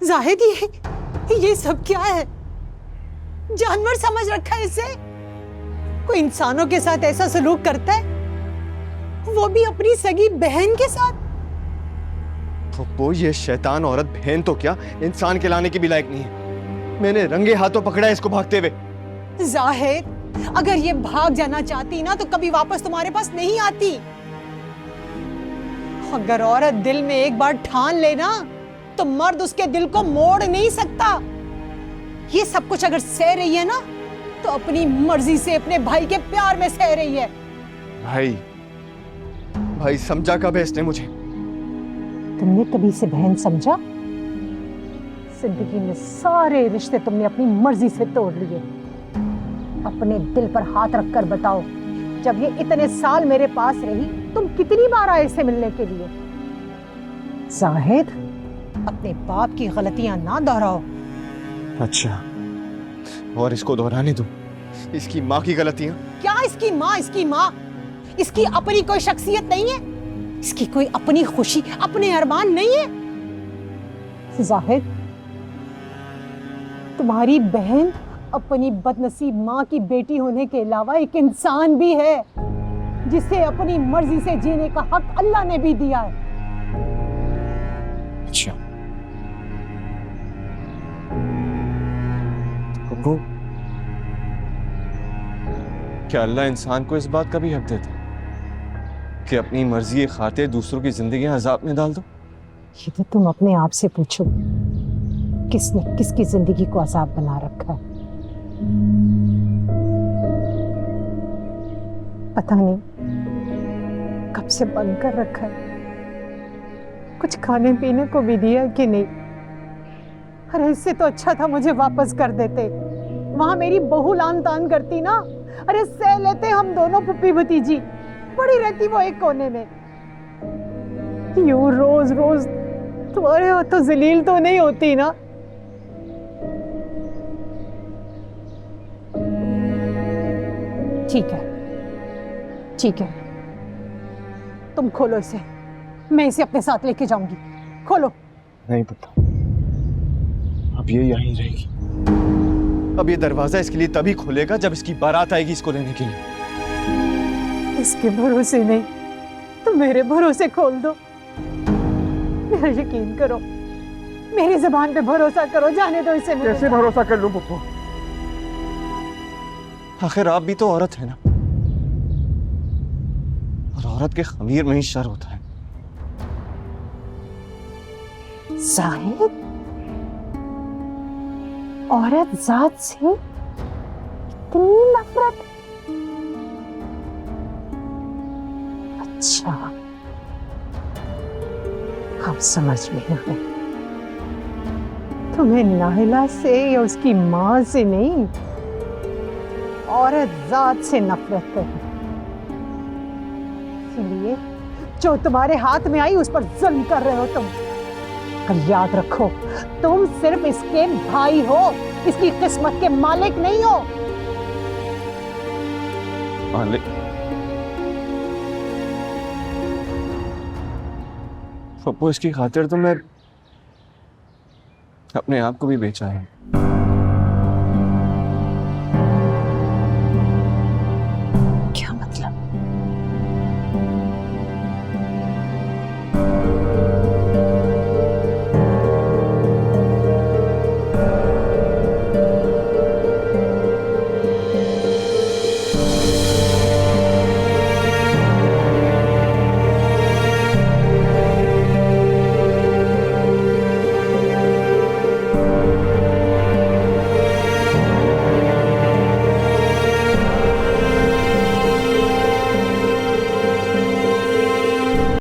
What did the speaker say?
जाहिद ये सब क्या है? जानवर समझ रखा है इसे? कोई इंसानों के साथ ऐसा सलूक करता है, वो भी अपनी सगी बहन के साथ? वो ये शैतान औरत बहन तो क्या इंसान के लाने की भी लायक नहीं है। मैंने रंगे हाथों पकड़ा है इसको भागते हुए। जाहिद, अगर ये भाग जाना चाहती ना तो कभी वापस तुम्हारे पास नहीं आती। अगर औरत दिल में एक बार ठान लेना तो मर्द उसके दिल को मोड़ नहीं सकता। ये सब कुछ अगर सह रही है ना तो अपनी मर्जी से अपने भाई के प्यार में सह रही है। भाई समझा कब है इसने मुझे? तुमने कभी से बहन समझा? जिंदगी में सारे रिश्ते तुमने अपनी मर्जी से तोड़ लिए। अपने दिल पर हाथ रखकर बताओ, जब ये इतने साल मेरे पास रही तुम कितनी बार आए इसे मिलने के लिए? जाहिद, अपने बाप की गलतियां ना दोहराओ। अच्छा, और इसको दोहराने दो इसकी माँ की गलतियां? क्या इसकी माँ? इसकी माँ, इसकी अपनी कोई शख्सियत नहीं है? इसकी कोई अपनी खुशी, अपने अरमान नहीं है? जाहिद, तुम्हारी बहन अपनी बदनसीब माँ की बेटी होने के अलावा एक इंसान भी है, जिसे अपनी मर्जी से जीने का हक अल्लाह ने भी दिया है। अच्छा, तो क्या अल्लाह इंसान को इस बात का भी हक देता है कि अपनी मर्जी के खातिर दूसरों की जिंदगियां अजाब में डाल दो? ये तो तुम अपने आप से पूछो, किसने किसकी जिंदगी को अजाब बना रखा है? पता नहीं कब से बंद कर रखा है। कुछ खाने पीने को भी दिया कि नहीं? अरे इससे तो अच्छा था मुझे वापस कर देते, वहां मेरी बहू लान तान करती ना। अरे सह लेते हम दोनों पुप्पी भतीजी, पड़ी रहती वो एक कोने में। यूं रोज रोज तुम्हारे हो तो जलील तो नहीं होती ना? ठीक है, ठीक है, तुम खोलो इसे, मैं इसे अपने साथ लेके जाऊंगी। खोलो। नहीं पता, अब ये यहीं रहेगी। अब ये दरवाजा इसके लिए तभी खुलेगा जब इसकी बारात आएगी इसको लेने के लिए। इसके भरोसे नहीं तो मेरे भरोसे खोल दो। मेरा यकीन करो, मेरी जुबान पे भरोसा करो, जाने दो इसे। कैसे भरोसा कर लूं पप्पू? आखिर आप भी तो औरत है ना, और औरत के खमीर में ही शर होता है। जाहिद, औरत जात से इतनी नफरत? अच्छा, अब समझ में आया। तुम्हें नाहिला से या उसकी माँ से नहीं, औरत जात से नफरत है। इसलिए जो तुम्हारे हाथ में आई उस पर जुल्म कर रहे हो तुम। पर याद रखो, तुम सिर्फ इसके भाई हो, इसकी किस्मत के मालिक नहीं हो। मालिक? पप्पू, इसकी खातिर तो मैं अपने आप को भी बेचा है।